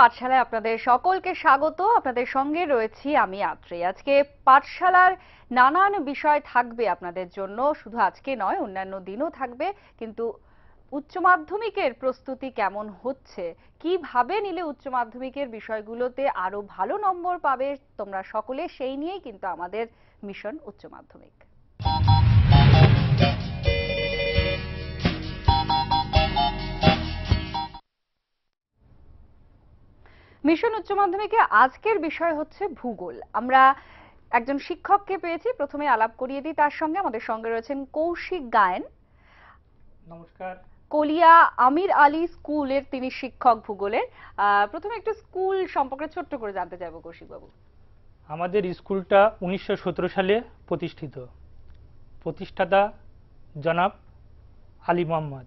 পাঠশালায় আপনাদের সকলকে স্বাগত। আপনাদের সঙ্গে রয়েছি আমি আত্রি। আজকে পাঠশালার নানান বিষয় থাকবে আপনাদের জন্য, শুধু আজকে নয় অন্যান্য দিনও থাকবে। কিন্তু উচ্চ মাধ্যমিকের প্রস্তুতি কেমন হচ্ছে, কিভাবে নিলে উচ্চ মাধ্যমিকের বিষয়গুলোতে আরো ভালো নম্বর পাবে তোমরা সকলে, সেই নিয়েই কিন্তু আমাদের মিশন উচ্চ মাধ্যমিক। মিশন উচ্চ মাধ্যমিকে আজকের বিষয় হচ্ছে ভূগোল। আমরা একজন শিক্ষককে পেয়েছি, প্রথমে আলাপ করিয়ে দিই তার সঙ্গে। আমাদের সঙ্গে রয়েছেন কৌশিক গায়েন। নমস্কার। কলিয়া আমির আলী স্কুলের তিনি শিক্ষক ভূগোলের। প্রথমে একটু স্কুল সম্পর্কে ছোট্ট করে জানতে চাইবো কৌশিক বাবু। আমাদের স্কুলটা 1917 সালে প্রতিষ্ঠিত। প্রতিষ্ঠাতা জনাব আলী মোহাম্মদ।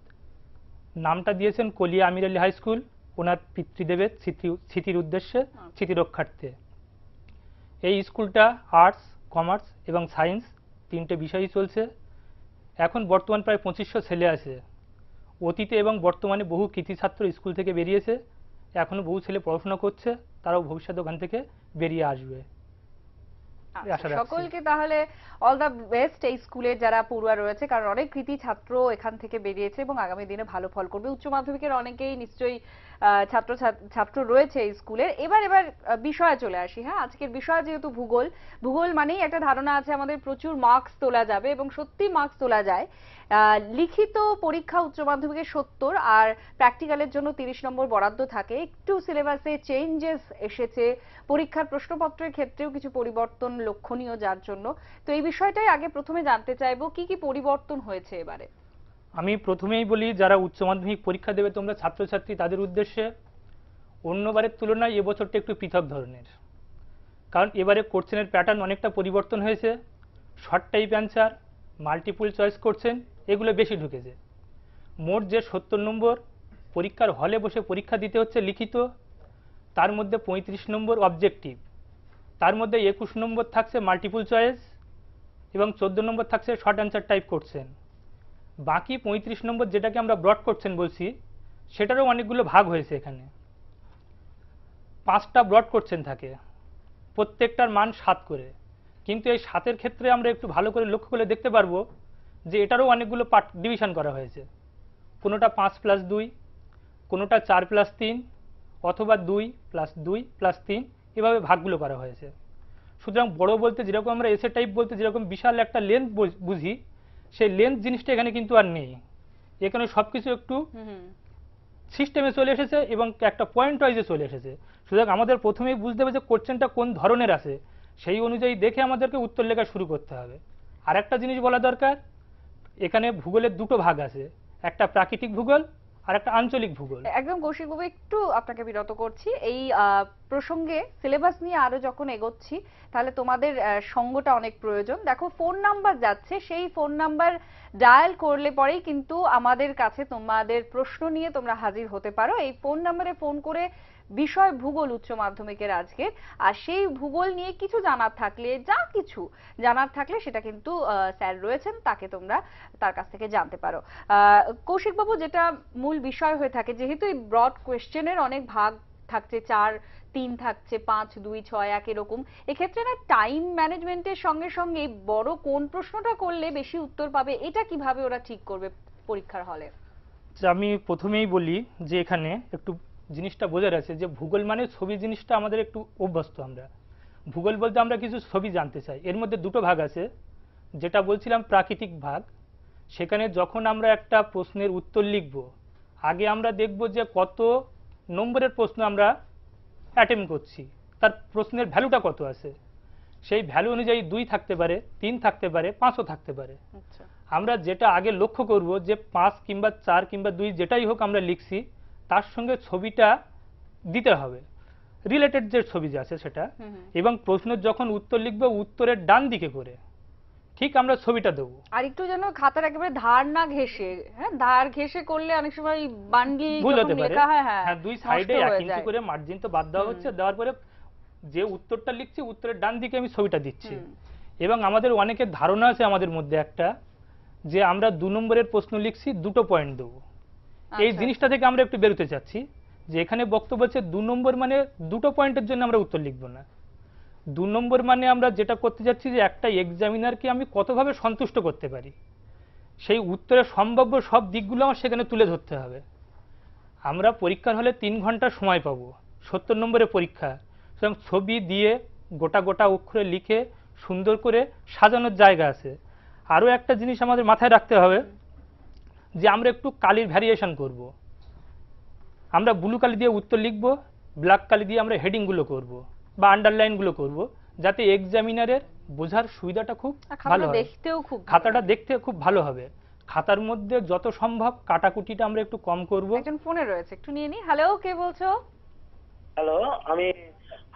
নামটা দিয়েছেন কলিয়া আমির আলী হাই স্কুল ওনার পিতৃদেবের স্মৃতির উদ্দেশ্যে, স্মৃতি রক্ষার্থে। এই স্কুলটা আর্টস, কমার্স এবং সায়েন্স তিনটে বিষয়ই চলছে। এখন বর্তমান প্রায় 2500 ছেলে আছে। অতীতে এবং বর্তমানে বহু কৃতি ছাত্র স্কুল থেকে বেরিয়েছে, এখনো বহু ছেলে পড়াশোনা করছে, তারাও ভবিষ্যতে ওখান থেকে বেরিয়ে আসবে। সকলকে তাহলে অল দ্য বেস্ট এই স্কুলের যারা পড়ুয়া রয়েছে, কারণ অনেক কৃতি ছাত্র এখান থেকে বেরিয়েছে এবং আগামী দিনে ভালো ফল করবে। উচ্চ মাধ্যমিকের অনেকেই নিশ্চয়ই ছাত্র রয়েছে এই স্কুলের। এবার বিষয়ে চলে আসি। হ্যাঁ, আজকের বিষয় যেহেতু ভূগোল, ভূগোল মানেই একটা ধারণা আছে আমাদের প্রচুর মার্কস তোলা যাবে, এবং সত্যি মার্কস তোলা যায়। লিখিত পরীক্ষা উচ্চ মাধ্যমিকের 70 আর প্র্যাকটিক্যালের জন্য 30 নম্বর বরাদ্দ থাকে। একটু সিলেবাসে চেঞ্জেস এসেছে, পরীক্ষার প্রশ্নপত্রের ক্ষেত্রেও কিছু পরিবর্তন লক্ষণীয়, যার জন্য তো এই বিষয়টাই আগে প্রথমে জানতে চাইবো, কি কি পরিবর্তন হয়েছে এবারে। আমি প্রথমেই বলি, যারা উচ্চ মাধ্যমিক পরীক্ষা দেবে তোমরা ছাত্রছাত্রী, তাদের উদ্দেশ্যে অন্যবারের তুলনায় এবছরটা একটু পৃথক ধরনের। কারণ এবারে কোশ্চেনের প্যাটার্ন অনেকটা পরিবর্তন হয়েছে। Short type answer, multiple choice question এগুলো বেশি ঢুকেছে। মোট যে 70 নম্বর পরীক্ষার হলে বসে পরীক্ষা দিতে হচ্ছে লিখিত, তার মধ্যে 35 নম্বর অবজেক্টিভ, তার মধ্যে 21 নম্বর থাকছে মাল্টিপল চয়েস এবং 14 নম্বর থাকছে শর্ট অ্যান্সার টাইপ কোশ্চেন। বাকি 35 নম্বর যেটাকে আমরা ব্রড কোশ্চেন বলছি, সেটারও অনেকগুলো ভাগ হয়েছে। এখানে 5টা ব্রড কোশ্চেন থাকে, প্রত্যেকটার মান 7 করে। কিন্তু এই 7-এর ক্ষেত্রে আমরা একটু ভালো করে লক্ষ্য করে দেখতে পারবো যে এটারও অনেকগুলো পার্ট ডিভিশন করা হয়েছে। কোনোটা 5+2, কোনোটা 4+3, অথবা 2+2+3, এভাবে ভাগগুলো করা হয়েছে। সুতরাং বড় বলতে যেরকম আমরা এসে টাইপ বলতে যেরকম বিশাল একটা লেন্থ বুঝি, সেই লেন্থ জিনিসটা এখানে কিন্তু আর নেই। এখানে সবকিছু একটু সিস্টেমে চলে এসেছে এবং একটা পয়েন্ট ওয়াইজে চলে এসেছে। সুতরাং আমাদের প্রথমেই বুঝতে হবে যে কোশ্চেনটা কোন ধরনের আছে, সেই অনুযায়ী দেখে আমাদেরকে উত্তর লেখা শুরু করতে হবে। আর একটা জিনিস বলা দরকার, এখানে ভূগোলের দুটো ভাগ আছে, একটা প্রাকৃতিক ভূগোল আর একটা আঞ্চলিক ভূগোল। একদম কৌশিক বাবু, একটু আপনাকে বিরত করছি। এই প্রসঙ্গে সিলেবাস নিয়ে আরো যখন এগোচ্ছি, তাহলে তোমাদের সঙ্গটা অনেক প্রয়োজন। দেখো, ফোন নাম্বার যাচ্ছে, সেই ফোন নাম্বার ডায়াল করলে পরেই কিন্তু আমাদের কাছে তোমাদের প্রশ্ন নিয়ে তোমরা হাজির হতে পারো। এই ফোন নাম্বারে ফোন করে বিষয় ভূগোল উচ্চ মাধ্যমিকের আজকে, আর সেই ভূগোল নিয়ে কিছু জানার থাকলে, যা কিছু জানার থাকলে সেটা কিন্তু স্যার রয়েছেন, তাকে তোমরা তার কাছ থেকে জানতে পারো। কৌশিক বাবু, যেটা মূল বিষয় হয়ে থাকে, যেহেতু এই ব্রড কোয়েশ্চেনের অনেক ভাগ থাকছে, 4, 3 থাকছে, 5, 2, 6, 1 এরকম, এক্ষেত্রে না টাইম ম্যানেজমেন্টের সঙ্গে সঙ্গে বড় কোন প্রশ্নটা করলে বেশি উত্তর পাবে, এটা কিভাবে ওরা ঠিক করবে পরীক্ষার হলে? আমি প্রথমেই বলি যে এখানে একটু জিনিসটা বোঝার আছে যে ভূগোল মানে ছবি জিনিসটা আমাদের একটু অভ্যস্ত। আমরা ভূগোল বলতে আমরা কিছু ছবি জানতে চাই। এর মধ্যে দুটো ভাগ আছে, যেটা বলছিলাম প্রাকৃতিক ভাগ। সেখানে যখন আমরা একটা প্রশ্নের উত্তর লিখব, আগে আমরা দেখব যে কত নম্বরের প্রশ্ন আমরা অ্যাটেম্প করছি, তার প্রশ্নের ভ্যালুটা কত আছে। সেই ভ্যালু অনুযায়ী 2 থাকতে পারে, 3 থাকতে পারে, 5ও থাকতে পারে। আমরা যেটা আগে লক্ষ্য করব যে 5 কিংবা 4 কিংবা 2 যেটাই হোক আমরা লিখছি, তার সঙ্গে ছবিটা দিতে হবে, রিলেটেড যে ছবি আছে সেটা। এবং প্রশ্নের যখন উত্তর লিখবো, উত্তরের ডান দিকে করে ঠিক আমরা ছবিটা দেবো। আর একটু যেন খাতার একেবারে ধার না ঘেঁষে, হ্যাঁ, ধার ঘেঁষে করলে অনেক সময় বান্ডিল ভুল হতে পারে। হ্যাঁ, দুই সাইডে 1 ইঞ্চি করে মার্জিন তো বাদ দেওয়া হচ্ছে। দেওয়ার পরে যে উত্তরটা লিখছি, উত্তরের ডান দিকে আমি ছবিটা দিচ্ছি। এবং আমাদের অনেকের ধারণা আছে আমাদের মধ্যে একটা, যে আমরা 2 নম্বরের প্রশ্ন লিখছি, 2টো পয়েন্ট দেবো। এই জিনিসটা থেকে আমরা একটু বেরোতে চাচ্ছি যে এখানে বক্তব্য হচ্ছে 2 নম্বর মানে দুটো পয়েন্টের জন্য আমরা উত্তর লিখব না। 2 নম্বর মানে আমরা যেটা করতে যাচ্ছি যে একটা এক্সামিনারকে আমি কতভাবে সন্তুষ্ট করতে পারি, সেই উত্তরের সম্ভাব্য সব দিকগুলো আমার সেখানে তুলে ধরতে হবে। আমরা পরীক্ষার হলে 3 ঘন্টা সময় পাবো, 70 নম্বরের পরীক্ষা, সুতরাং ছবি দিয়ে গোটা গোটা অক্ষরে লিখে সুন্দর করে সাজানোর জায়গা আছে। আরও একটা জিনিস আমাদের মাথায় রাখতে হবে যে আমরা একটু কালির ভ্যারিয়েশন করব। আমরা ব্লু কালি দিয়ে উত্তর লিখব, ব্ল্যাক কালি দিয়ে আমরা হেডিংগুলো করব বা আন্ডারলাইনগুলো করব, যাতে এক্সামিনারের বোঝার সুবিধাটা খুব ভালো হয়, খাতাটা দেখতে খুব ভালো হবে। খাতার মধ্যে যত সম্ভব কাটাকুটিটা আমরা একটু কম করব। একজন ফোনে রয়েছে, একটু নিয়ে নি। হ্যালো, কে বলছো? হ্যালো, আমি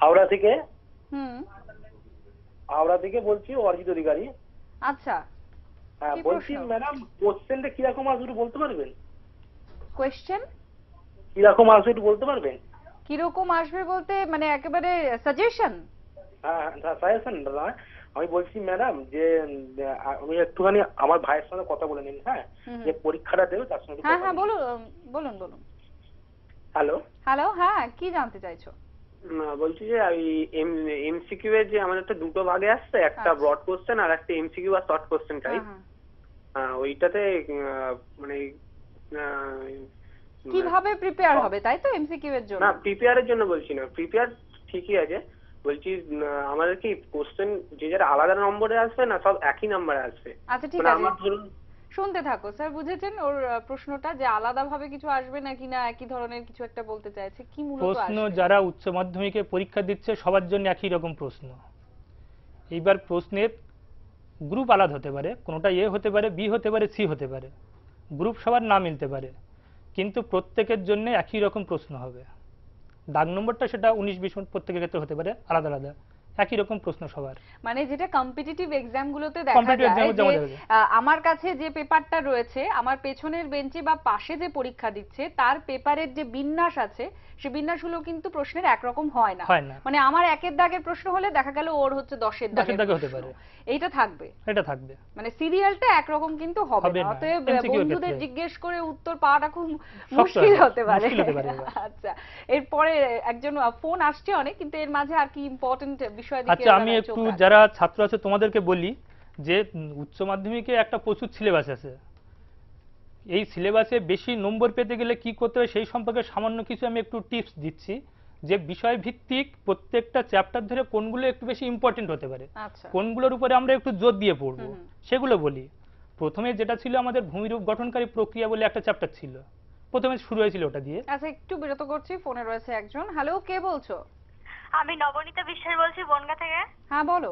হাওড়া থেকে হুম, বলছি, অরিজিৎ অধিকারী। আচ্ছা, হ্যাঁ, কি বলছি প্রশ্ন? ম্যাডাম, কোশ্চেনটা কিরকম আসবে একটু বলতে পারবেন? কোয়েশ্চেন কিরকম আসবে একটু বলতে পারবেন? কিরকম আসবে বলতে মানে একেবারে সাজেশন? হ্যাঁ, সাজেশন নয়, আমি বলছি ম্যাডাম যে আমি একটুখানি আমার ভাইয়ের সঙ্গে কথা বলে নিন, হ্যাঁ, যে পরীক্ষাটা দেবে তার সঙ্গে। হ্যাঁ হ্যাঁ, বলুন বলুন বলুন। হ্যালো হ্যালো, হ্যাঁ, কি জানতে চাইছো? বলছি যে এমসিকিউ এর যে আমাদের তো দুটো ভাগে আসছে, একটা ব্রড কোশ্চেন আর একটা এমসিকিউ আর শর্ট কোশ্চেন টাইপ। ওইটাতে মানে কিভাবে প্রিপেয়ার হবে তাই তো এমসিকিউ এর জন্য? না, প্রিপেয়ারের জন্য বলছি না, প্রিপেয়ার ঠিকই আছে, বলছি আমাদের কি কোশ্চেন যে যারা আলাদা নম্বরে আসবে না সব একই নম্বরে আসবে? আচ্ছা ঠিক মানে আছে, আমার ধরুন, শুনতে থাকো স্যার। বুঝেছেন ওর প্রশ্নটা, যে আলাদাভাবে কিছু আসবে নাকি না একই ধরনের কিছু একটা বলতে চাইছে, কি মূলত প্রশ্ন আসবে? যারা উচ্চ মাধ্যমিকে পরীক্ষা দিচ্ছে সবার জন্য একই রকম প্রশ্ন। এইবার প্রশ্নের গ্রুপ আলাদা হতে পারে, কোনোটা এ হতে পারে, বি হতে পারে, সি হতে পারে, গ্রুপ সবার না মিলতে পারে, কিন্তু প্রত্যেকের জন্য একই রকম প্রশ্ন হবে। দাগ নম্বরটা সেটা 19-20 প্রত্যেকের ক্ষেত্রে হতে পারে আলাদা আলাদা, একই রকম প্রশ্ন সবার। মানে যেটা কম্পিটিটিভ এক্সাম গুলোতে দেখা Competitive যায় exam এ যে যেমন দেখা যায়। আমার কাছে যে পেপারটা রয়েছে, আমার পেছনের বেঞ্চে বা পাশে যে পরীক্ষা দিচ্ছে তার পেপারের যে বিন্যাস আছে, সেই বিন্যাসগুলো কিন্তু প্রশ্নের একরকম হয় না। মানে আমার 1-এর দাগের প্রশ্ন হলে দেখা গেল ওর হচ্ছে 10-এর দাগের হতে পারে। এইটা থাকবে, এটা থাকবে, মানে সিরিয়ালটা একরকম কিন্তু হবে না। অতএব বন্ধুদের জিজ্ঞেস করে উত্তর পাওয়াটা খুব মুশকিল হতে পারে। আচ্ছা, এরপরে একজন ফোন আসছে অনেক, কিন্তু এর মাঝে আর কি ইম্পর্টেন্ট বিষয় দিকে আচ্ছা, আমি একটু যারা ছাত্র আছে তোমাদেরকে বলি যে উচ্চ মাধ্যমিকে একটা প্রচুর সিলেবাস আছে। এই সিলেবাসে বেশি নম্বর পেতে গেলে কি করতে হয় সেই সম্পর্কে সামান্য কিছু আমি একটু টিপস দিচ্ছি, যে বিষয় ভিত্তিক প্রত্যেকটা চ্যাপ্টার ধরে কোনগুলো একটু বেশি ইম্পর্টেন্ট হতে পারে, কোনগুলোর উপরে আমরা একটু জোর দিয়ে পড়বো সেগুলো বলি। প্রথমে যেটা ছিল আমাদের ভূমিরূপ গঠনকারী প্রক্রিয়া বলে একটা চ্যাপ্টার ছিল, প্রথমে শুরু হয়েছিল ওটা দিয়ে। আচ্ছা, একটু বিরত করছি, ফোনে রয়েছে একজন। হ্যালো, কে বলছো? আমি নবনীতা বিশ্বাস বলছি, বনগা থেকে। হ্যাঁ, বলো।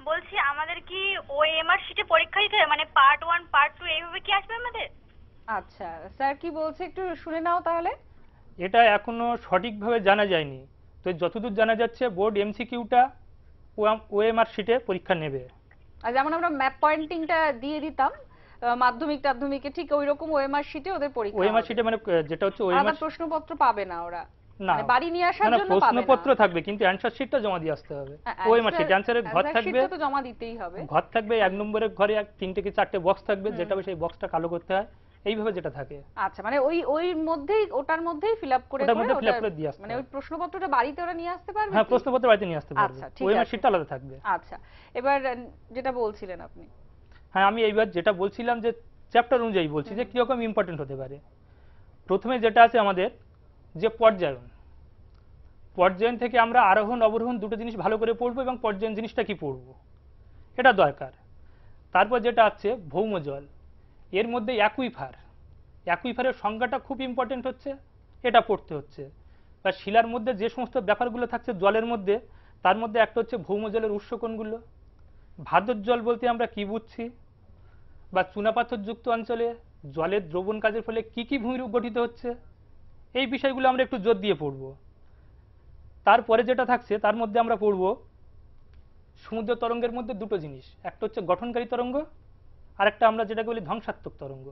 বলছি আমাদের কি ওএমআর শিটে পরীক্ষা দিতে হবে, মানে পার্ট 1 পার্ট 2 এইভাবে কি আসবে আমাদের? আচ্ছা, স্যার কি বলছে একটু শুনে নাও তাহলে। এটা এখনো সঠিকভাবে জানা যায়নি, তো যতদূর জানা যাচ্ছে বোর্ড এমসিকিউটা ওএমআর শিটে পরীক্ষা নেবে। আর যেমন আমরা ম্যাপ পয়েন্টিংটা দিয়ে দিতাম মাধ্যমিকে, ঠিক ওই রকম ওএমআর শিটে ওদের পরীক্ষা। ওএমআর শিটে মানে যেটা হচ্ছে ওএমআর প্রশ্নপত্র পাবে না ওরা, না মানে বাড়ি নিয়ে আসার জন্য পাবে না। প্রশ্নপত্র থাকবে কিন্তু অ্যানসার শিটটা জমা দিয়ে আসতে হবে। ওএমআর শিট অ্যানসারের ঘর থাকবে, তো জমা দিতেই হবে। ঘর থাকবে 1 নম্বরের ঘরে 3টে কি 4টে বক্স থাকবে, যেটা সেই বক্সটা কালো করতে হয়, এইভাবে যেটা থাকে। আচ্ছা, মানে ওই মধ্যেই ওটার মধ্যেই ফিলআপ করে দিয়ে আসতে, মানে ওই প্রশ্নপত্রটা বাড়িতে ওরা নিয়ে আসতে পারবে? হ্যাঁ, প্রশ্নপত্র বাড়িতে নিয়ে আসতে পারবে, ওএমআর শিটটা আলাদা থাকবে। আচ্ছা, এবার যেটা বলছিলেন আপনি। হ্যাঁ, আমি এইবার যেটা বলছিলাম যে চ্যাপ্টার অনুযায়ী বলছি যে কিরকম ইম্পর্টেন্ট হতে পারে। প্রথমে যেটা আছে আমাদের যে পর্যায়ন থেকে আমরা আরোহণ অবরোহণ দুটো জিনিস ভালো করে পড়বো, এবং পর্যায়ন জিনিসটা কি পড়বো এটা দরকার। তারপর যেটা আছে ভৌমজল, এর মধ্যে অ্যাকুইফারের সংজ্ঞাটা খুব ইম্পর্টেন্ট হচ্ছে, এটা পড়তে হচ্ছে। বা শিলার মধ্যে যে সমস্ত ব্যাপারগুলো থাকছে জলের মধ্যে, তার মধ্যে একটা হচ্ছে ভৌমজলের উৎস কোনগুলো, ভাদর জল বলতে আমরা কি বুঝছি, বা চুনাপাথরযুক্ত অঞ্চলে জলের দ্রবণ কাজের ফলে কি কি ভূমিরূপ গঠিত হচ্ছে, এই বিষয়গুলো আমরা একটু জোর দিয়ে পড়ব। তারপরে যেটা থাকছে তার মধ্যে আমরা পড়ব সমুদ্র তরঙ্গের মধ্যে দুটো জিনিস, একটা হচ্ছে গঠনকারী তরঙ্গ, আর একটা আমরা যেটাকে বলি ধ্বংসাত্মক তরঙ্গ।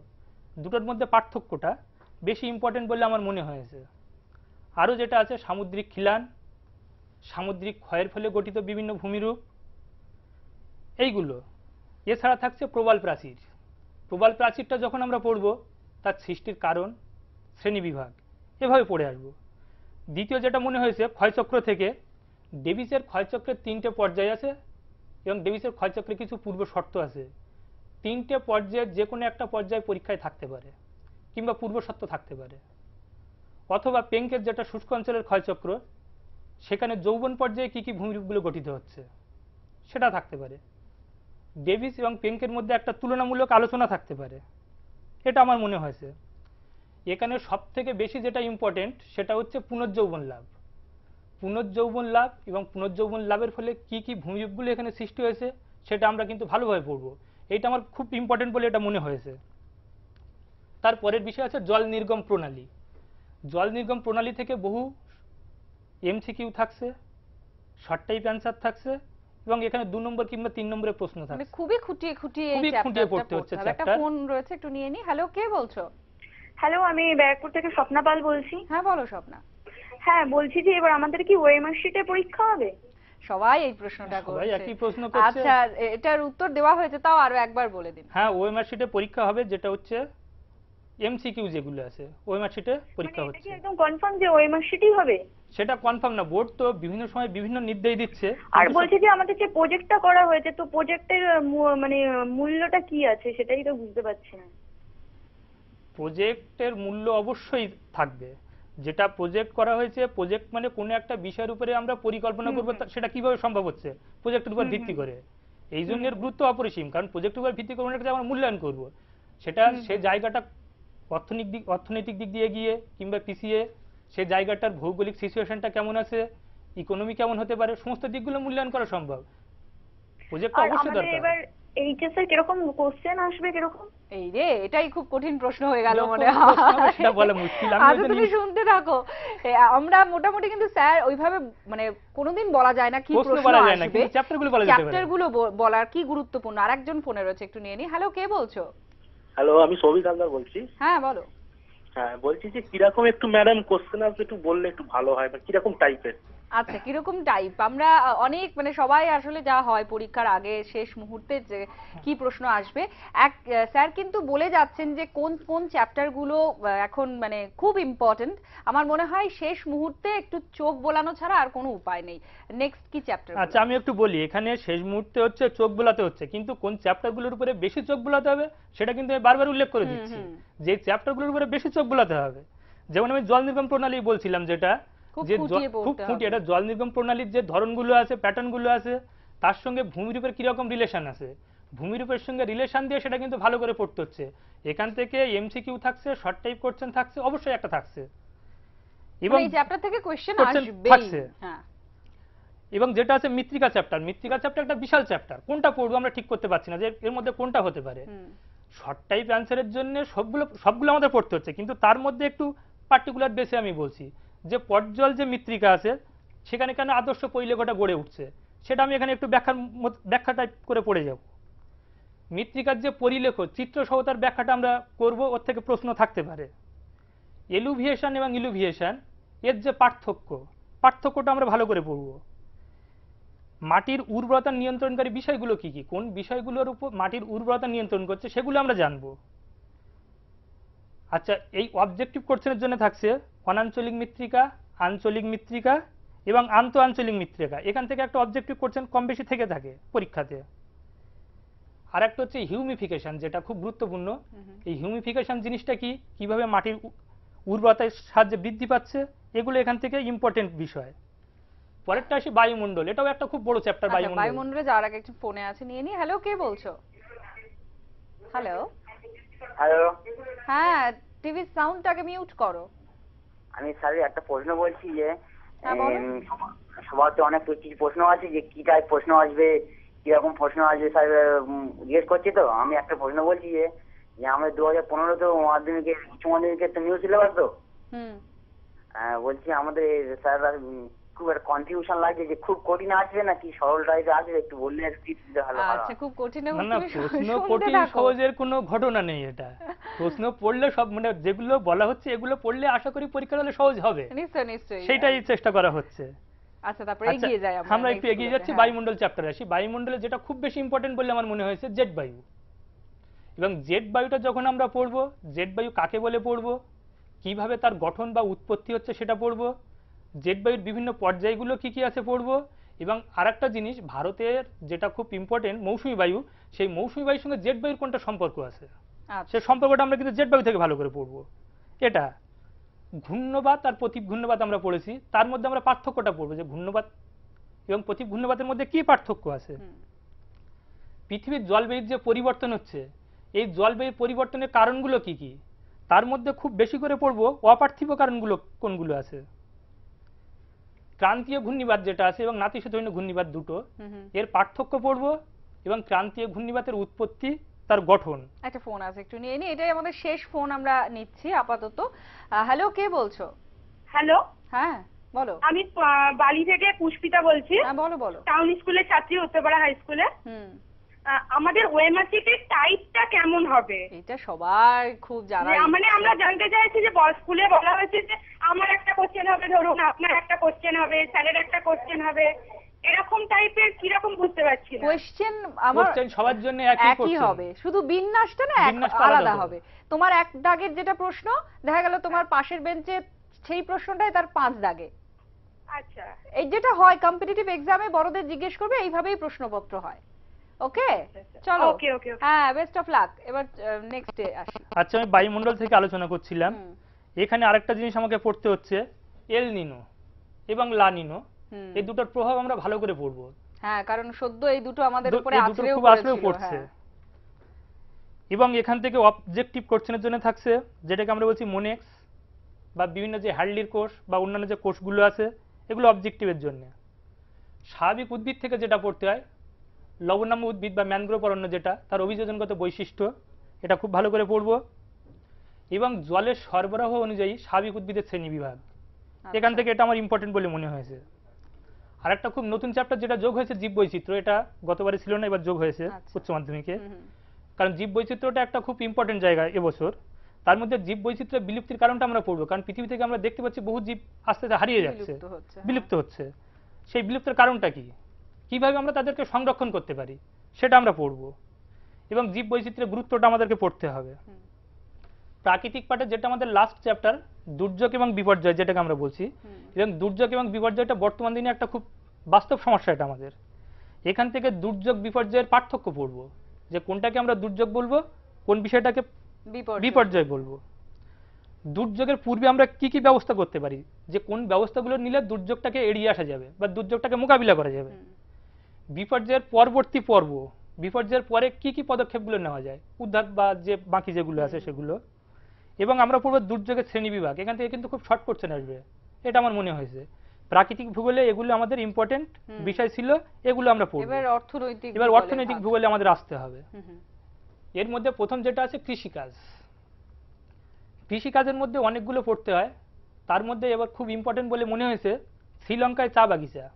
দুটোর মধ্যে পার্থক্যটা বেশি ইম্পর্টেন্ট বলে আমার মনে হয়েছে। আরও যেটা আছে সামুদ্রিক খিলান, সামুদ্রিক ক্ষয়ের ফলে গঠিত বিভিন্ন ভূমিরূপ, এইগুলো। এছাড়া থাকছে প্রবাল প্রাচীরটা যখন আমরা পড়ব তার সৃষ্টির কারণ, শ্রেণীবিভাগ, এভাবে পড়ে আসবো। দ্বিতীয় যেটা মনে হয়েছে, ক্ষয়চক্র থেকে ডেভিসের ক্ষয়চক্রের 3টে পর্যায় আছে এবং ডেভিসের ক্ষয়চক্রে কিছু পূর্ব শর্ত আছে। 3টে পর্যায়ের যে কোনো একটা পর্যায় পরীক্ষায় থাকতে পারে কিংবা পূর্ব শর্ত থাকতে পারে। অথবা পেঙ্কের যেটা শুষ্ক অঞ্চলের ক্ষয়চক্র, সেখানে যৌবন পর্যায়ে কি কি ভূমিরূপগুলো গঠিত হচ্ছে সেটা থাকতে পারে। ডেভিস এবং পেঙ্কের মধ্যে একটা তুলনামূলক আলোচনা থাকতে পারে, এটা আমার মনে হয়েছে। এখানে সব থেকে বেশি যেটা ইম্পর্টেন্ট সেটা হচ্ছে পুনর্যৌবন লাভ। পুনর্যৌবন লাভ এবং পুনর্যৌবন লাভের ফলে কি কি ভূমিরূপগুলো এখানে সৃষ্টি হয়েছে সেটা আমরা কিন্তু ভালোভাবে পড়বো। এটা আমার খুব ইম্পর্টেন্ট বলে এটা মনে হয়েছে। তারপরের বিষয় আছে জল নির্গম প্রণালী। জল নির্গম প্রণালী থেকে বহু এমসিকিউ থাকছে, শর্ট টাইপ অ্যান্সার থাকছে এবং এখানে 2 নম্বর কিংবা 3 নম্বরের প্রশ্ন মানে থাকছে। খুবই খুঁটিয়ে খুঁটিয়ে এই খুবই খুঁটিয়ে চ্যাপ্টারটা পড়তে হচ্ছে পড়তে হবে। একটা চ্যাপ্টার। ফোন রয়েছে, একটু নিয়ে নি। হ্যালো, কে বলছো? হ্যালো, আমি ব্যারাকপুর থেকে স্বপ্না পাল বলছি। হ্যাঁ বলো স্বপ্না। হ্যাঁ, বলছি যে এবার আমাদের কি ওএমআর শিটে পরীক্ষা হবে? সবাই এই প্রশ্নটা সবাই করছে। একই প্রশ্ন করছে। আচ্ছা, এটার উত্তর দেওয়া হয়েছে, তাও আরো একবার বলে দিন। হ্যাঁ, ওএমআর শিটে পরীক্ষা হবে, যেটা হচ্ছে এমসিকিউ যেগুলো আছে ওএমআর শিটে পরীক্ষা মানে এটা কি হচ্ছে। একদম কনফার্ম যে ওএমআর শিটই হবে? সেটা কনফার্ম না, বোর্ড তো বিভিন্ন সময় বিভিন্ন নির্দেশ দিচ্ছে। আর কিন্তু বলছি যে আমাদের যে প্রজেক্টটা করা হয়েছে, তো প্রজেক্টের মানে মূল্যটা কি আছে সেটাই তো বুঝতে পারছি না। প্রজেক্টের মূল্য অবশ্যই থাকবে। যেটা প্রজেক্ট করা হয়েছে, প্রজেক্ট মানে কোনো একটা বিষয়ের উপরে আমরা পরিকল্পনা করবো, সেটা কিভাবে সম্ভব হচ্ছে? প্রজেক্টের উপর ভিত্তি করে। এই জন্য এর গুরুত্ব অপরিসীম, কারণ প্রজেক্টের উপর ভিত্তি করে একটা আমরা মূল্যায়ন করব। সেটা সে জায়গাটা অর্থনৈতিক দিক দিয়ে গিয়ে কিংবা পিছিয়ে, সে জায়গাটার ভৌগোলিক সিচুয়েশনটা কেমন আছে, ইকোনমি কেমন হতে পারে, সমস্ত দিকগুলো মূল্যায়ন করা সম্ভব। প্রজেক্ট আর অবশ্যই আমাদের দরকার। এবার এইচএস এর কিরকম কোশ্চেন আসবে, কিরকম? এই রে, এটাই খুব কঠিন প্রশ্ন হয়ে গেল কিরকম মনে প্রশ্ন হবে হয়। সেটা বলা মুশকিল। আমি আচ্ছা, ওই তুমি জন্য শুনতে থাকো। আমরা মোটামুটি কিন্তু স্যার ওইভাবে মানে কোনোদিন বলা যায় না কি প্রশ্ন প্রশ্ন বলা যায় না, আসবে। কিন্তু চ্যাপ্টারগুলো বলা যেতে পারে। চ্যাপ্টারগুলো বলার কি গুরুত্বপূর্ণ। আরেকজন ফোনে রয়েছে, একটু নিয়ে নি। হ্যালো, কে বলছো? হ্যালো, আমি সৌভিক হালদার বলছি। হ্যাঁ বলো। হ্যাঁ, বলছি যে কিরকম একটু ম্যাডাম কোশ্চেন আসবে একটু বললে একটু ভালো হয়, বা কিরকম টাইপের? আচ্ছা, কিরকম টাইপ? আমরা অনেক মানে সবাই আসলে যা হয় পরীক্ষার আগে শেষ মুহূর্তে যে কি প্রশ্ন আসবে, স্যার কিন্তু বলে যাচ্ছেন যে কোন কোন চ্যাপ্টারগুলো এখন মানে খুব ইম্পর্টেন্ট। আমার মনে হয় শেষ মুহূর্তে একটু চোখ বোলানো ছাড়া আর কোনো উপায় নেই। নেক্সট কি চ্যাপ্টার? আচ্ছা, আমি একটু বলি। এখানে শেষ মুহূর্তে হচ্ছে চোখ বোলাতে হচ্ছে, কিন্তু কোন চ্যাপ্টারগুলোর উপরে বেশি চোখ বোলাতে হবে সেটা কিন্তু আমি বারবার উল্লেখ করে দিচ্ছি। যে চ্যাপ্টারগুলোর উপরে বেশি চোখ বোলাতে হবে, যেমন আমি জল নির্গম প্রণালী বলছিলাম, যেটা যে খুব খুঁটিয়ে, এটা জল নির্গম প্রণালীর যে ধরনগুলো আছে, প্যাটার্নগুলো আছে, তার সঙ্গে ভূমিরূপের কিরকম রিলেশন আছে, ভূমিরূপের সঙ্গে রিলেশন দিয়ে সেটা কিন্তু ভালো করে পড়তে হচ্ছে। এখান থেকে এমসিকিউ থাকছে, শর্ট টাইপ কোশ্চেন থাকছে, অবশ্যই একটা থাকছে, এবং এই চ্যাপ্টার থেকে কোশ্চেন আসবেই। থাকছে। হ্যাঁ, এবং যেটা আছে মৃত্তিকা চ্যাপ্টার, মৃত্তিকা চ্যাপ্টার একটা বিশাল চ্যাপ্টার। কোনটা পড়বো আমরা ঠিক করতে পারছি না যে এর মধ্যে কোনটা হতে পারে। শর্ট টাইপ অ্যান্সারের জন্য সবগুলো আমাদের পড়তে হচ্ছে, কিন্তু তার মধ্যে একটু পার্টিকুলার বেসে আমি বলছি যে যে মৃত্তিকা আছে সেখানে কেন আদর্শ পরিলেখটা গড়ে উঠছে, সেটা আমি এখানে একটু ব্যাখ্যা টাইপ করে পড়ে যাব। মৃত্তিকার যে পরিলেখ, চিত্র সহ তার ব্যাখ্যাটা আমরা করব, ওর থেকে প্রশ্ন থাকতে পারে। এলুভিয়েশন এবং ইলুভিয়েশন এর যে পার্থক্যটা আমরা ভালো করে পড়ব। মাটির উর্বরতা নিয়ন্ত্রণকারী বিষয়গুলো কি কি, কোন বিষয়গুলোর উপর মাটির উর্বরতা নিয়ন্ত্রণ করছে সেগুলো আমরা জানবো। আচ্ছা, এই অবজেক্টিভ কোশ্চেনের জন্য থাকছে অনাঞ্চলিক মৃত্তিকা, আঞ্চলিক মৃত্তিকা এবং আন্তঃআঞ্চলিক মৃত্তিকা। এখান থেকে একটা অবজেক্টিভ কোশ্চেন কম বেশি থেকে থাকে পরীক্ষাতে। আর একটা হচ্ছে হিউমিফিকেশন, যেটা খুব গুরুত্বপূর্ণ। এই হিউমিফিকেশন জিনিসটা কি, কিভাবে মাটির উর্বরতার সাহায্যে বৃদ্ধি পাচ্ছে, এগুলো এখান থেকে ইম্পর্টেন্ট বিষয়। পরেরটা আসি বায়ুমণ্ডল, এটাও একটা খুব বড় চ্যাপ্টার। বায়ুমণ্ডলে যাওয়ার আগে একটু ফোনে আছে, নিয়ে নি। হ্যালো, কে বলছো? হ্যালো। হ্যালো, হ্যাঁ, টিভির সাউন্ডটাকে মিউট করো। আমি স্যার একটা প্রশ্ন বলছি যে হ্যাঁ, বলো। সবার তো অনেক কিছু প্রশ্ন আছে, যে কি টাইপ প্রশ্ন আসবে, কিরকম প্রশ্ন আসবে স্যার জিজ্ঞেস করছি। তো আমি একটা প্রশ্ন বলছি যে আমাদের 2015 তো মাধ্যমিকের উচ্চ মাধ্যমিকের তো নিউ সিলেবাস তো। বলছি আমাদের স্যার খুব একটা কনফিউশন লাগছে যে খুব কঠিন আসবে নাকি সরল টাইপের আসবে, একটু বললে একটু ভালো হয়। আচ্ছা, খুব কঠিন না, প্রশ্ন কঠিন সহজের কোনো ঘটনা নেই। এটা প্রশ্ন পড়লে সব মানে যেগুলো বলা হচ্ছে এগুলো পড়লে আশা করি পরীক্ষা হলে সহজ হবে। নিশ্চয়ই নিশ্চয়ই, সেটাই চেষ্টা করা হচ্ছে। আচ্ছা, তারপরে এগিয়ে যাই আমরা একটু এগিয়ে যাচ্ছি। বায়ুমণ্ডল চ্যাপ্টারে আসি। বায়ুমণ্ডলে যেটা খুব বেশি ইম্পর্টেন্ট বলে আমার মনে হয়েছে জেট বায়ু। এবং জেট বায়ুটা যখন আমরা পড়বো, জেট বায়ু কাকে বলে পড়বো, কিভাবে তার গঠন বা উৎপত্তি হচ্ছে সেটা পড়বো, জেট বায়ুর বিভিন্ন পর্যায়গুলো কি কি আছে পড়বো, এবং আরেকটা জিনিস ভারতের যেটা খুব ইম্পর্টেন্ট মৌসুমী বায়ু, সেই মৌসুমী বায়ুর সঙ্গে জেট বায়ুর কোনটা সম্পর্ক আছে আচ্ছা সে সম্পর্কটা আমরা কিন্তু জেট বায়ু থেকে ভালো করে পড়বো। এটা ঘূর্ণবাত আর প্রতীপ ঘূর্ণবাত আমরা পড়েছি, তার মধ্যে আমরা পার্থক্যটা পড়বো যে ঘূর্ণবাত এবং প্রতীপ ঘূর্ণবাতের মধ্যে কি পার্থক্য আছে। হুম, পৃথিবীর জলবায়ুর যে পরিবর্তন হচ্ছে, এই জলবায়ুর পরিবর্তনের কারণগুলো কি কি, তার মধ্যে খুব বেশি করে পড়বো অপার্থিব কারণগুলো কোনগুলো আছে। ক্রান্তীয় ঘূর্ণিবাত যেটা আছে এবং নাতিশীতোষ্ণ ঘূর্ণিবাত দুটো, হুম, হুম। এর পার্থক্য পড়বো এবং ক্রান্তীয় ঘূর্ণিবাতের উৎপত্তি, তার গঠন। একটা ফোন আছে, একটু নিয়ে নি, এটাই আমাদের শেষ ফোন আমরা নিচ্ছি আপাতত। হ্যালো, কে বলছো? হ্যালো, হ্যাঁ বলো। আমি বালি থেকে পুষ্পিতা বলছি, হ্যাঁ বলো বলো। টাউন স্কুলের ছাত্রী, উত্তরপাড়া হাই স্কুলে। হুম, আমাদের ওএমআর শিটের টাইপটা কেমন হবে? এটা সবার খুব জানার মানে আমরা জানতে চাইছি যে স্কুলে বলা হয়েছে যে আমার একটা কোশ্চেন হবে, ধরুন আপনার একটা কোশ্চেন হবে, স্যারের একটা কোশ্চেন হবে, এরকম টাইপের কিরকম বুঝতে পারছি না। কোয়েশ্চেন আমার কোশ্চেন সবার জন্য একই একই question। হবে, শুধু বিন্যাসটা না বিন্যাসটা আলাদা আলাদা হবে। তোমার এক দাগের যেটা প্রশ্ন, দেখা গেল তোমার পাশের বেঞ্চে সেই প্রশ্নটাই তার 5 দাগে। আচ্ছা, এই যেটা হয় কম্পিটিটিভ এক্সামে বড়দের জিজ্ঞেস করবে, এইভাবেই প্রশ্নপত্র হয়। ওকে চলো, ওকে ওকে। হ্যাঁ বেস্ট অফ লাক। এবার নেক্সট ডে আসি। আচ্ছা, আমি বায়ুমণ্ডল থেকে আলোচনা করছিলাম। হুম, এখানে আরেকটা জিনিস আমাকে পড়তে হচ্ছে, এল নিনো এবং লা নিনো, হুম। এই দুটোর প্রভাব আমরা ভালো করে পড়বো। হ্যাঁ, কারণ সদ্য এই দুটো আমাদের উপরে এই দুটো আছড়েও খুব আছড়েও পড়ছে। হ্যাঁ। এবং এখান থেকে অবজেক্টিভ কোশ্চেনের জন্য থাকছে যেটাকে আমরা বলছি মোনেক্স, বা বিভিন্ন যে হ্যাডলির কোষ বা অন্যান্য যে কোষগুলো আছে, এগুলো অবজেক্টিভের জন্য। স্বাভাবিক উদ্ভিদ থেকে যেটা পড়তে হয়, লবণাম্য উদ্ভিদ বা ম্যানগ্রোভ অরণ্য যেটা, তার অভিযোজনগত বৈশিষ্ট্য, এটা খুব ভালো করে পড়বো। এবং জলের সরবরাহ অনুযায়ী স্বাভাবিক উদ্ভিদের শ্রেণীবিভাগ, এখান থেকে এটা আমার ইম্পর্টেন্ট বলে মনে হয়েছে। আর একটা খুব নতুন চ্যাপ্টার যেটা যোগ হয়েছে, জীববৈচিত্র্য, এটা গতবারে ছিল না, এবার যোগ হয়েছে আচ্ছা। উচ্চ মাধ্যমিকে। হুম, হুম। কারণ জীববৈচিত্র্যটা একটা খুব ইম্পর্টেন্ট জায়গা এবছর। তার মধ্যে জীববৈচিত্র্যের বিলুপ্তির কারণটা আমরা পড়বো, কারণ পৃথিবী থেকে আমরা দেখতে পাচ্ছি বহু জীব আস্তে আস্তে হারিয়ে যাচ্ছে, বিলুপ্ত হচ্ছে, হ্যাঁ। বিলুপ্ত হচ্ছে। সেই বিলুপ্তের কারণটা কি, কিভাবে আমরা তাদেরকে সংরক্ষণ করতে পারি, সেটা আমরা পড়বো। এবং জীববৈচিত্র্যের গুরুত্বটা আমাদেরকে পড়তে হবে। হুম। প্রাকৃতিক পাঠে যেটা আমাদের লাস্ট চ্যাপ্টার, দুর্যোগ এবং বিপর্যয় যেটাকে আমরা বলছি, হুম। এবং দুর্যোগ এবং বিপর্যয়টা বর্তমান দিনে একটা খুব বাস্তব সমস্যা এটা আমাদের। এখান থেকে দুর্যোগ বিপর্যয়ের পার্থক্য পড়বো, যে কোনটাকে আমরা দুর্যোগ বলবো, কোন বিষয়টাকে বিপর্যয় বলবো। দুর্যোগের পূর্বে আমরা কি কি ব্যবস্থা করতে পারি, যে কোন ব্যবস্থাগুলো নিলে দুর্যোগটাকে এড়িয়ে আসা যাবে বা দুর্যোগটাকে মোকাবিলা করা যাবে। হুম। বিপর্যয়ের পরবর্তী পর্ব, বিপর্যয়ের পরে কি কি পদক্ষেপগুলো নেওয়া যায়, উদ্ধার বা যে বাকি যেগুলো আছে সেগুলো। এবং আমরা পড়বো দুর্যোগের শ্রেণীবিভাগ, এখান থেকে কিন্তু খুব শর্ট কোশ্চেন আসবে, এটা আমার মনে হয়েছে। প্রাকৃতিক ভূগোলে এগুলো আমাদের ইম্পর্টেন্ট বিষয় ছিল, এগুলো আমরা পড়বো। এবার অর্থনৈতিক ভূগোলে আমাদের আসতে হবে। এর মধ্যে প্রথম যেটা আছে কৃষিকাজ। কৃষিকাজের মধ্যে অনেকগুলো পড়তে হয়, তার মধ্যে এবার খুব ইম্পর্টেন্ট বলে মনে হয়েছে শ্রীলঙ্কায় চা বাগিচা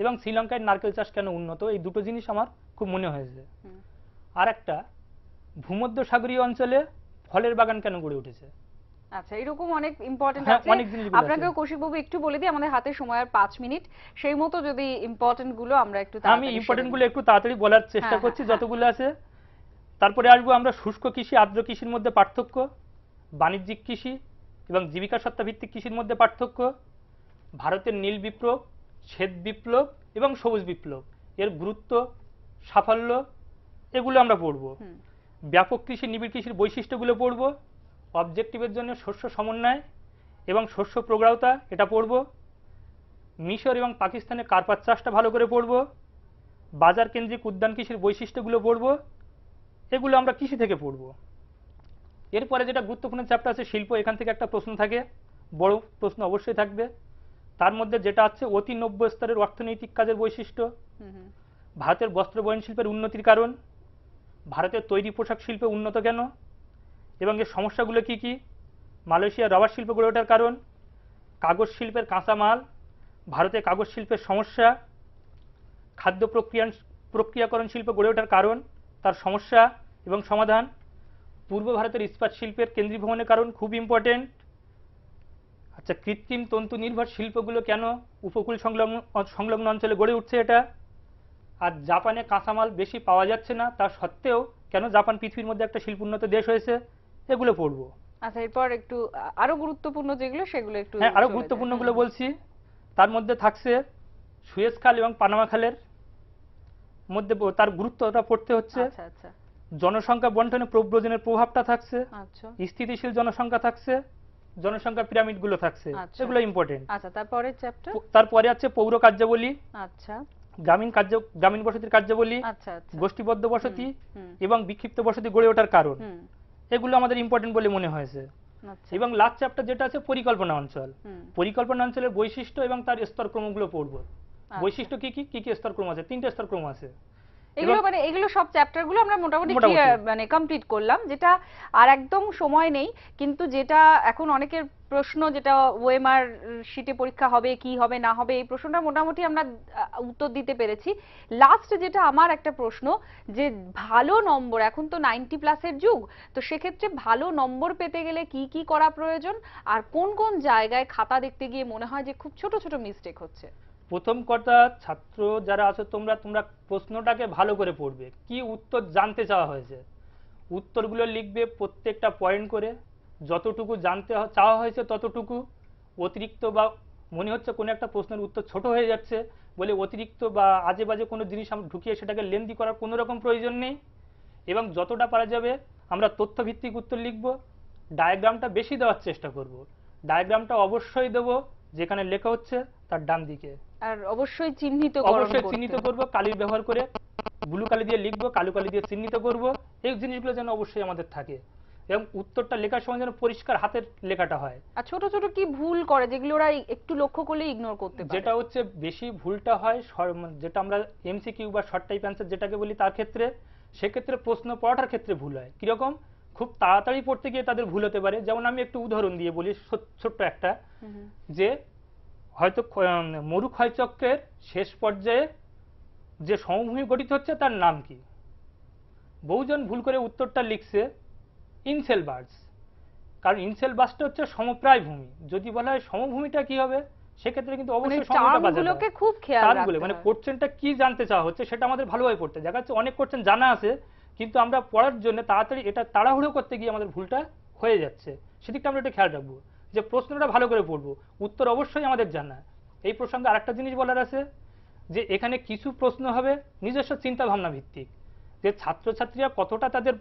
এবং শ্রীলঙ্কায় নারকেল চাষ কেন উন্নত, এই দুটো জিনিস আমার খুব মনে হয়েছে। আর একটা, ভূমধ্যসাগরীয় অঞ্চলে ফলের বাগান কেন গড়ে উঠেছে। আচ্ছা, এরকম অনেক ইম্পর্টেন্ট হ্যাঁ, আছে। অনেক জিনিসগুলো আছে। আপনাকেও কৌশিকবাবু একটু বলে দিই, আমাদের হাতে সময় আর 5 মিনিট, সেই মতো যদি ইম্পর্টেন্ট গুলো আমরা একটু আমি তাড়াতাড়ি ইম্পর্টেন্ট সেরে গুলো একটু তাড়াতাড়ি বলার চেষ্টা হ্যাঁ, করছি হ্যাঁ, যতগুলো আছে। তারপরে আসবো আমরা শুষ্ক কৃষি আর্দ্র কৃষির মধ্যে পার্থক্য, বাণিজ্যিক কৃষি এবং জীবিকা সত্তা ভিত্তিক কৃষির মধ্যে পার্থক্য, ভারতের নীল বিপ্লব, শ্বেত বিপ্লব এবং সবুজ বিপ্লব, এর গুরুত্ব, সাফল্য, এগুলো আমরা পড়বো। হুম। ব্যাপক কৃষি, নিবিড় কৃষির বৈশিষ্ট্যগুলো পড়বো। অবজেক্টিভের জন্য শস্য সমন্বয় এবং শস্য প্রগাঢ়তা, এটা পড়বো। মিশর এবং পাকিস্তানের কার্পাস চাষটা ভালো করে পড়বো। বাজার কেন্দ্রিক উদ্যান কৃষির বৈশিষ্ট্যগুলো পড়বো, এগুলো আমরা কৃষি থেকে পড়বো। এরপরে যেটা গুরুত্বপূর্ণ চ্যাপ্টার আছে শিল্প, এখান থেকে একটা প্রশ্ন থাকে, বড় প্রশ্ন অবশ্যই থাকবে। তার মধ্যে যেটা আছে অতি নব্য স্তরের অর্থনৈতিক কাজের বৈশিষ্ট্য, ভারতের বস্ত্র বয়ন শিল্পের উন্নতির কারণ, ভারতের তৈরি পোশাক শিল্পে উন্নত কেন এবং এর সমস্যাগুলো কি কি, মালয়েশিয়ার রাবার শিল্প গড়ে ওঠার কারণ, কাগজ শিল্পের কাঁচামাল, ভারতের কাগজ শিল্পের সমস্যা, খাদ্য প্রক্রিয়াকরণ শিল্প গড়ে ওঠার কারণ, তার সমস্যা এবং সমাধান, পূর্ব ভারতের ইস্পাত শিল্পের কেন্দ্রীভবনের কারণ, খুব ইম্পর্টেন্ট। আচ্ছা, কৃত্রিম তন্তু নির্ভর শিল্পগুলো কেন উপকূল সংলগ্ন অঞ্চলে গড়ে উঠছে এটা, আর জাপানে কাঁচামাল বেশি পাওয়া যাচ্ছে না তা সত্ত্বেও কেন জাপান পৃথিবীর মধ্যে একটা শিল্পোন্নত দেশ হয়েছে, এগুলো পড়বো। আচ্ছা, এরপর একটু আরো গুরুত্বপূর্ণ যেগুলো সেগুলো একটু হ্যাঁ, আরো চলে গুরুত্বপূর্ণ যায়। গুলো বলছি। তার মধ্যে থাকছে সুয়েজ খাল এবং পানামা খালের মধ্যে তার গুরুত্বটা পড়তে হচ্ছে। আচ্ছা আচ্ছা জনসংখ্যা বন্টনে প্রব্রজনের প্রভাবটা থাকছে, আচ্ছা স্থিতিশীল জনসংখ্যা থাকছে, জনসংখ্যা পিরামিড গুলো থাকছে, আচ্ছা। এগুলো ইম্পর্টেন্ট। আচ্ছা, তারপরের চ্যাপ্টার। তারপরে আছে পৌর কার্যাবলী, আচ্ছা গ্রামীণ বসতির কার্যাবলী, আচ্ছা আচ্ছা গোষ্ঠীবদ্ধ বসতি হুম, এবং বিক্ষিপ্ত বসতি গড়ে ওঠার কারণ, হুম, এগুলো আমাদের ইম্পর্টেন্ট বলে মনে হয়েছে। আচ্ছা এবং লাস্ট চ্যাপ্টার যেটা আছে পরিকল্পনা অঞ্চল, হুম, পরিকল্পনা অঞ্চলের বৈশিষ্ট্য এবং তার স্তরক্রমগুলো পড়বো। আচ্ছা। বৈশিষ্ট্য কি কি কি কি স্তরক্রম আছে? 3টে স্তরক্রম আছে। এগুলো এবং- মানে এগুলো সব চ্যাপ্টার গুলো আমরা মোটামুটি মোটামুটি। মানে কমপ্লিট করলাম, যেটা আর একদম সময় নেই, কিন্তু যেটা এখন অনেকের প্রশ্ন, যেটা ওএমআর শিটে পরীক্ষা হবে কি হবে না হবে, এই প্রশ্নটা মোটামুটি আমরা উত্তর দিতে পেরেছি। লাস্ট যেটা আমার একটা প্রশ্ন, যে ভালো নম্বর, এখন তো 90+ যুগ, তো সেক্ষেত্রে ভালো নম্বর পেতে গেলে কি কি করা প্রয়োজন, আর কোন কোন জায়গায় খাতা দেখতে গিয়ে মনে হয় যে খুব ছোট ছোট মিস্টেক হচ্ছে? প্রথম কথা, ছাত্র যারা আছো তোমরা প্রশ্নটাকে ভালো করে পড়বে, কি উত্তর জানতে চাওয়া হয়েছে, উত্তরগুলো লিখবে প্রত্যেকটা পয়েন্ট করে, যতটুকু জানতে চাওয়া হয়েছে ততটুকু। অতিরিক্ত বা মনে হচ্ছে কোনো একটা প্রশ্নের উত্তর ছোট হয়ে যাচ্ছে বলে অতিরিক্ত বা আজে বাজে কোনো জিনিস আমরা ঢুকিয়ে সেটাকে লেন্দি করার কোনো রকম প্রয়োজন নেই। এবং যতটা পারা যাবে আমরা তথ্যভিত্তিক উত্তর লিখব। ডায়াগ্রামটা বেশি দেওয়ার চেষ্টা করব। ডায়াগ্রামটা অবশ্যই দেব যেখানে লেখা হচ্ছে তার ডান দিকে। আর অবশ্যই চিহ্নিত অবশ্যই চিহ্নিত করব, কালির ব্যবহার করে ব্লু কালি দিয়ে লিখবো, কালো কালি দিয়ে চিহ্নিত করব। এই জিনিসগুলো যেন অবশ্যই আমাদের থাকে এবং উত্তরটা লেখার সময় যেন পরিষ্কার হাতের লেখাটা হয়। আর ছোট ছোট কি ভুল করে যেগুলো ওরা একটু লক্ষ্য করলে ইগনোর করতে পারে? যেটা হচ্ছে বেশি ভুলটা হয় যেটা আমরা এমসিকিউ বা শর্ট টাইপ অ্যান্সার যেটাকে বলি, তার ক্ষেত্রে সেক্ষেত্রে প্রশ্ন পড়াটার ক্ষেত্রে ভুল হয়। কিরকম? খুব তাড়াতাড়ি পড়তে গিয়ে তাদের ভুল হতে পারে। যেমন আমি একটু উদাহরণ দিয়ে বলি ছোট্ট একটা, যে হয়তো মরু ক্ষয়চক্রের শেষ পর্যায়ে যে সমভূমি গঠিত হচ্ছে তার নাম কি? বহুজন ভুল করে উত্তরটা লিখছে ইনসেলবার্স, কারণ ইনসেলবার্সটা হচ্ছে সমপ্রায় ভূমি। যদি বলা হয় সমভূমিটা কি হবে, সেক্ষেত্রে কিন্তু অবশ্যই সময়টা বাজাতে টার্মগুলোকে হবে। খুব খেয়াল টার্মগুলো রাখতে মানে হয়। কোশ্চেনটা কি জানতে চাওয়া হচ্ছে সেটা আমাদের ভালোভাবে পড়তে। দেখা যাচ্ছে অনেক কোশ্চেন জানা আছে, কিন্তু আমরা পড়ার জন্য তাড়াতাড়ি এটা তাড়াহুড়ো করতে গিয়ে আমাদের ভুলটা হয়ে যাচ্ছে। সেদিকটা আমরা একটু খেয়াল রাখবো যে প্রশ্নটা ভালো করে পড়বো, উত্তর অবশ্যই আমাদের জানা। এই প্রসঙ্গে আরেকটা জিনিস বলার আছে, যে এখানে কিছু প্রশ্ন হবে নিজস্ব চিন্তা ভাবনা ভিত্তিক, যে ছাত্রছাত্রীরা কতটা তাদের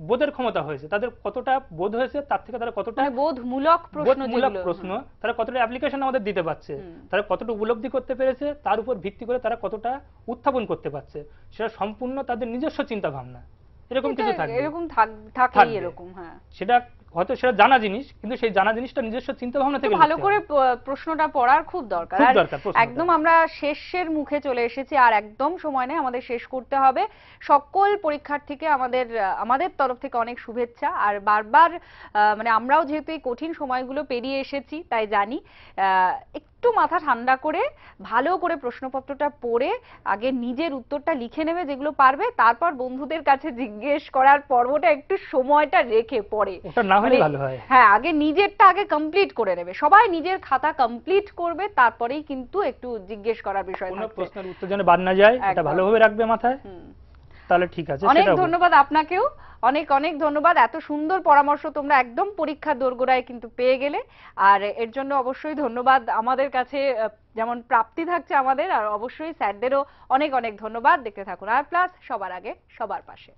বোধের ক্ষমতা হয়েছে, তাদের কতটা বোধ হয়েছে, তার থেকে তারা কতটা মানে বোধমূলক প্রশ্ন, বোধমূলক যেগুলো প্রশ্ন, তারা কতটা অ্যাপ্লিকেশন আমাদের দিতে পারছে, হুম। তারা কতটা উপলব্ধি করতে পেরেছে, তার উপর ভিত্তি করে তারা কতটা উত্থাপন করতে পারছে, সেটা সম্পূর্ণ তাদের নিজস্ব চিন্তা ভাবনা। এরকম কিছু থাকবে, এরকম থাকেই থাকবে। এরকম, হ্যাঁ। সেটা হয়তো সেটা জানা জিনিস, কিন্তু সেই জানা জিনিসটা নিজস্ব চিন্তা ভাবনা থেকে ভালো লিখতে করে হবে। প্রশ্নটা পড়ার খুব দরকার। খুব আর দরকার প্রশ্নটা। একদম আমরা শেষের মুখে চলে এসেছি, আর একদম সময় নেই, আমাদের শেষ করতে হবে। সকল পরীক্ষার্থীকে আমাদের তরফ থেকে অনেক শুভেচ্ছা। আর বারবার মানে আমরাও যেহেতু এই কঠিন সময়গুলো পেরিয়ে এসেছি, তাই জানি একটু মাথা ঠান্ডা করে ভালো করে প্রশ্নপত্রটা পড়ে আগে নিজের উত্তরটা লিখে নেবে যেগুলো পারবে, তারপর বন্ধুদের কাছে জিজ্ঞেস করার পর্বটা একটু সময়টা রেখে পড়ে, ওটা না হলে ভালো হয়। হ্যাঁ, আগে নিজেরটা আগে কমপ্লিট করে নেবে। সবাই নিজের খাতা কমপ্লিট করবে, তারপরেই কিন্তু একটু জিজ্ঞেস করার বিষয় কোনো থাকবে। প্রশ্নের উত্তর যেন বাদ না যায়, এটা একদম। ভালোভাবে রাখবে মাথায়, তাহলে ঠিক আছে। অনেক সেটাও ধন্যবাদ আপনাকেও, অনেক অনেক ধন্যবাদ। এত সুন্দর পরামর্শ তোমরা একদম পরীক্ষার দোরগোড়ায় কিন্তু পেয়ে গেলে, আর এর জন্য অবশ্যই ধন্যবাদ আমাদের কাছে যেমন প্রাপ্তি থাকছে আমাদের, আর অবশ্যই স্যারদেরও অনেক অনেক ধন্যবাদ। দেখতে থাকুন আর প্লাস, সবার আগে সবার পাশে।